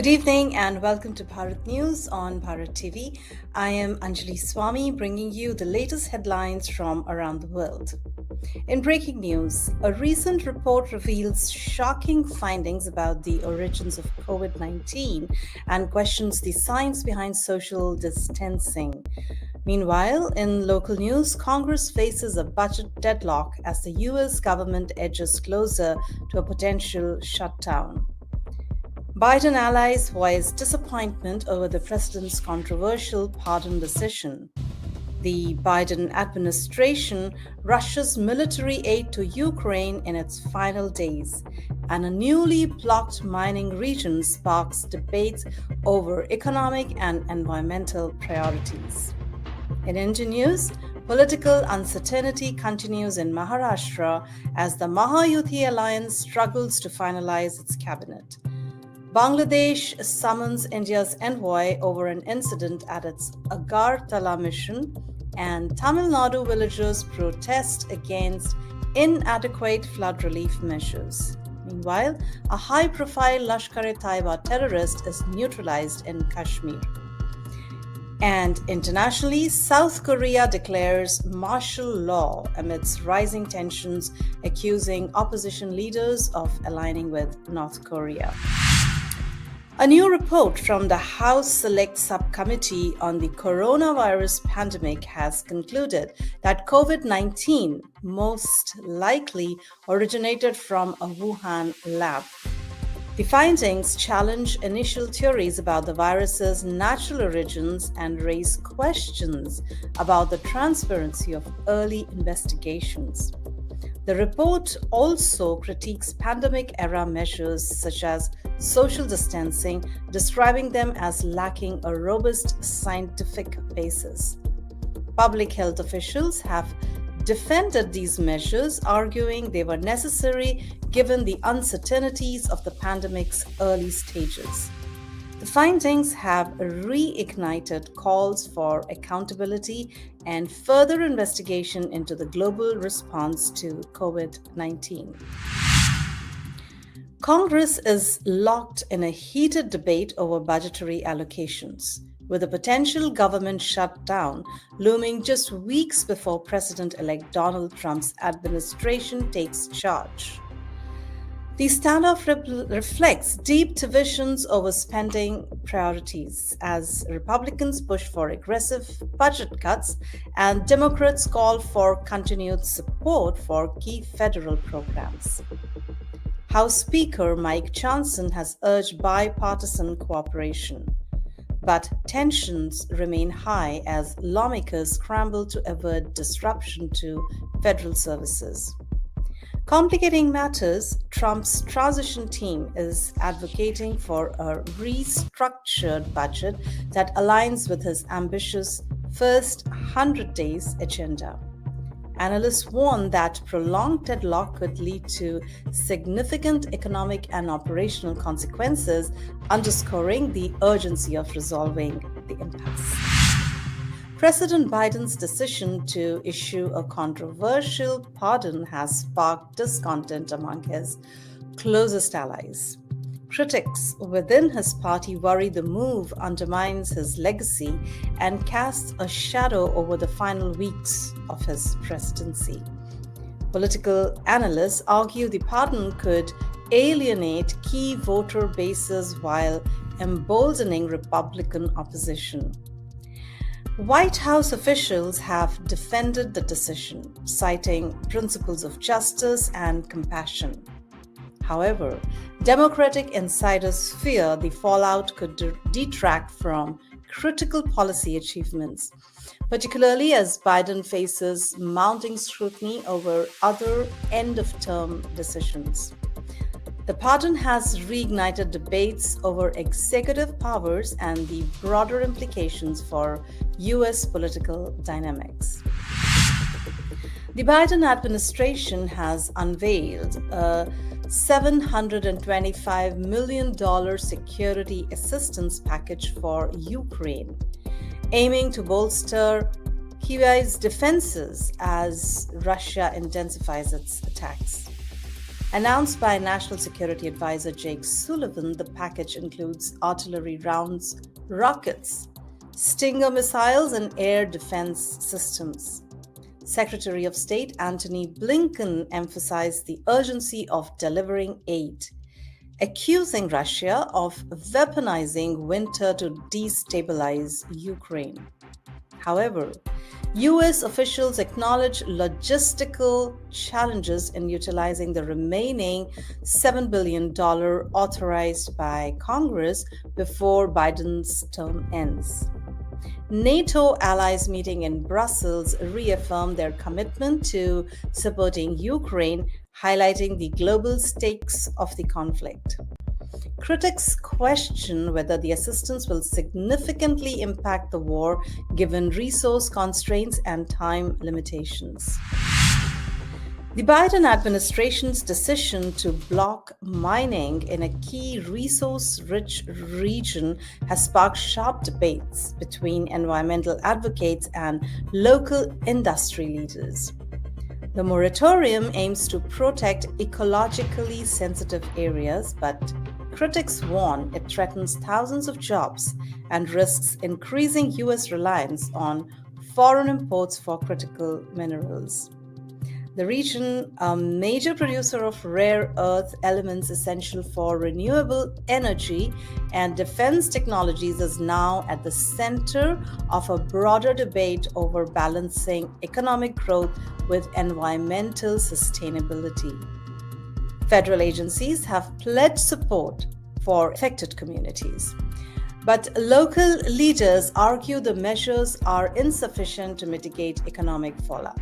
Good evening and welcome to Bharat News on Bharat TV. I am Anjali Swami bringing you the latest headlines from around the world. In breaking news, a recent report reveals shocking findings about the origins of COVID-19 and questions the science behind social distancing. Meanwhile, in local news, Congress faces a budget deadlock as the US government edges closer to a potential shutdown. Biden allies voice disappointment over the president's controversial pardon decision. The Biden administration rushes military aid to Ukraine in its final days, and a newly blocked mining region sparks debates over economic and environmental priorities. In Indian news, political uncertainty continues in Maharashtra as the Mahayuti alliance struggles to finalize its cabinet. Bangladesh summons India's envoy over an incident at its Agartala mission, and Tamil Nadu villagers protest against inadequate flood relief measures. Meanwhile, a high-profile Lashkar-e-Taiba terrorist is neutralized in Kashmir. And internationally, South Korea declares martial law amidst rising tensions, accusing opposition leaders of aligning with North Korea. A new report from the House Select Subcommittee on the coronavirus pandemic has concluded that COVID-19 most likely originated from a Wuhan lab. The findings challenge initial theories about the virus's natural origins and raise questions about the transparency of early investigations. The report also critiques pandemic-era measures such as social distancing, describing them as lacking a robust scientific basis. Public health officials have defended these measures, arguing they were necessary given the uncertainties of the pandemic's early stages. The findings have reignited calls for accountability and further investigation into the global response to COVID-19. Congress is locked in a heated debate over budgetary allocations, with a potential government shutdown looming just weeks before President-elect Donald Trump's administration takes charge. The standoff reflects deep divisions over spending priorities as Republicans push for aggressive budget cuts and Democrats call for continued support for key federal programs. House Speaker Mike Johnson has urged bipartisan cooperation, but tensions remain high as lawmakers scramble to avert disruption to federal services. Complicating matters, Trump's transition team is advocating for a restructured budget that aligns with his ambitious first 100 days agenda. Analysts warn that prolonged deadlock could lead to significant economic and operational consequences, underscoring the urgency of resolving the impasse. President Biden's decision to issue a controversial pardon has sparked discontent among his closest allies. Critics within his party worry the move undermines his legacy and casts a shadow over the final weeks of his presidency. Political analysts argue the pardon could alienate key voter bases while emboldening Republican opposition. White House officials have defended the decision, citing principles of justice and compassion. However, Democratic insiders fear the fallout could detract from critical policy achievements, particularly as Biden faces mounting scrutiny over other end-of-term decisions. The pardon has reignited debates over executive powers and the broader implications for U.S. political dynamics. The Biden administration has unveiled a $725 million security assistance package for Ukraine, aiming to bolster Kyiv's defenses as Russia intensifies its attacks. Announced by National Security Advisor Jake Sullivan, the package includes artillery rounds, rockets, Stinger missiles, and air defense systems. Secretary of State Antony Blinken emphasized the urgency of delivering aid, accusing Russia of weaponizing winter to destabilize Ukraine. However, US officials acknowledge logistical challenges in utilizing the remaining $7 billion authorized by Congress before Biden's term ends. NATO allies meeting in Brussels reaffirmed their commitment to supporting Ukraine, highlighting the global stakes of the conflict. Critics question whether the assistance will significantly impact the war given resource constraints and time limitations. The Biden administration's decision to block mining in a key resource rich region has sparked sharp debates between environmental advocates and local industry leaders. The moratorium aims to protect ecologically sensitive areas, but critics warn it threatens thousands of jobs and risks increasing US reliance on foreign imports for critical minerals. The region, a major producer of rare earth elements essential for renewable energy and defense technologies, is now at the center of a broader debate over balancing economic growth with environmental sustainability. Federal agencies have pledged support for affected communities, but local leaders argue the measures are insufficient to mitigate economic fallout.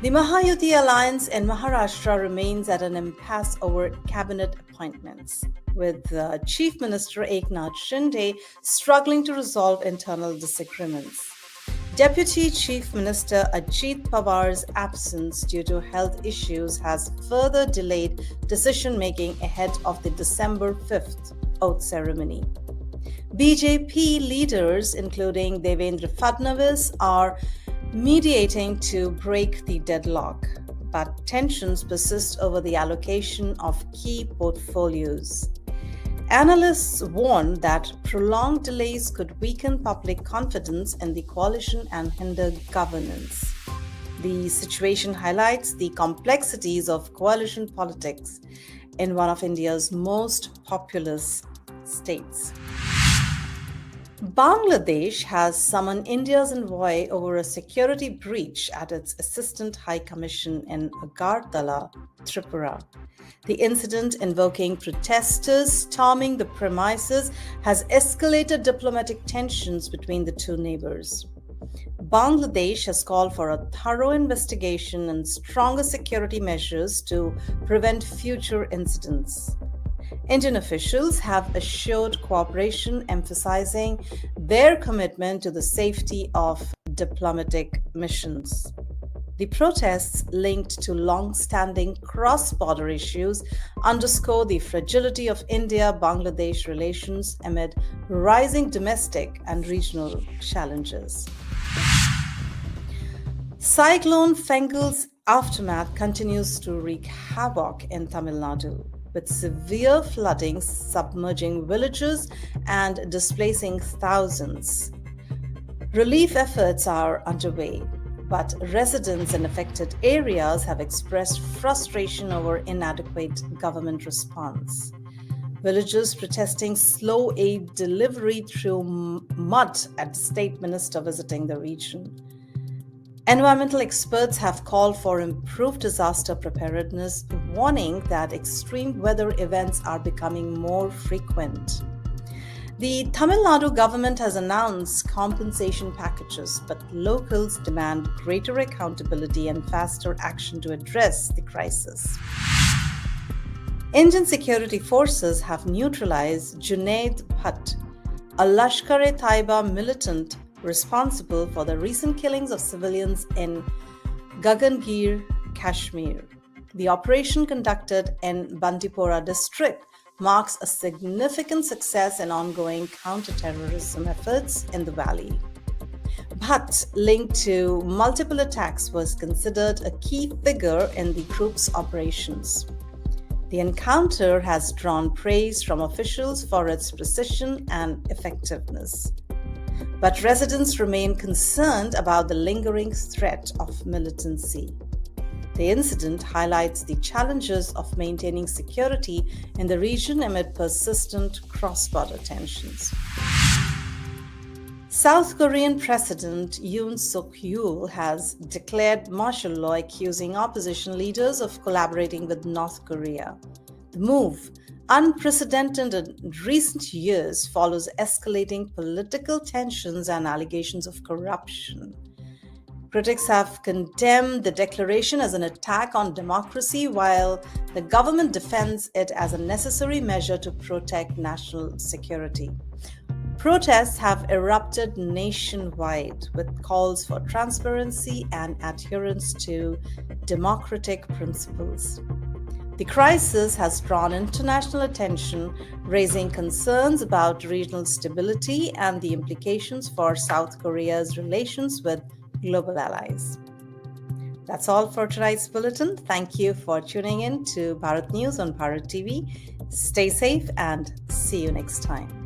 The Mahayuti alliance in Maharashtra remains at an impasse over cabinet appointments, with Chief Minister Eknath Shinde struggling to resolve internal disagreements. Deputy Chief Minister Ajit Pawar's absence due to health issues has further delayed decision-making ahead of the December 5th oath ceremony. BJP leaders, including Devendra Fadnavis, are mediating to break the deadlock, but tensions persist over the allocation of key portfolios. Analysts warn that prolonged delays could weaken public confidence in the coalition and hinder governance. The situation highlights the complexities of coalition politics in one of India's most populous states. Bangladesh has summoned India's envoy over a security breach at its Assistant High Commission in Agartala, Tripura. The incident, invoking protesters storming the premises, has escalated diplomatic tensions between the two neighbors. Bangladesh has called for a thorough investigation and stronger security measures to prevent future incidents. Indian officials have assured cooperation, emphasizing their commitment to the safety of diplomatic missions. The protests, linked to long-standing cross-border issues, underscore the fragility of India-Bangladesh relations amid rising domestic and regional challenges. Cyclone Fengal's aftermath continues to wreak havoc in Tamil Nadu, with severe flooding submerging villages and displacing thousands. Relief efforts are underway, but residents in affected areas have expressed frustration over inadequate government response. Villagers protesting slow aid delivery through mud at the state minister visiting the region. Environmental experts have called for improved disaster preparedness, warning that extreme weather events are becoming more frequent. The Tamil Nadu government has announced compensation packages, but locals demand greater accountability and faster action to address the crisis. Indian security forces have neutralized Junaid Bhatt, a Lashkar-e-Taiba militant responsible for the recent killings of civilians in Gagangir, Kashmir. The operation, conducted in Bandipora district, marks a significant success in ongoing counter-terrorism efforts in the valley. Bharat, linked to multiple attacks, was considered a key figure in the group's operations. The encounter has drawn praise from officials for its precision and effectiveness. But residents remain concerned about the lingering threat of militancy. The incident highlights the challenges of maintaining security in the region amid persistent cross border tensions. South Korean President Yoon Suk Yeol has declared martial law accusing opposition leaders of collaborating with North Korea. The move, unprecedented in recent years, follows escalating political tensions and allegations of corruption. Critics have condemned the declaration as an attack on democracy, while the government defends it as a necessary measure to protect national security. Protests have erupted nationwide with calls for transparency and adherence to democratic principles. The crisis has drawn international attention, raising concerns about regional stability and the implications for South Korea's relations with global allies. That's all for tonight's bulletin. Thank you for tuning in to Bharat News on Bharat TV. Stay safe and see you next time.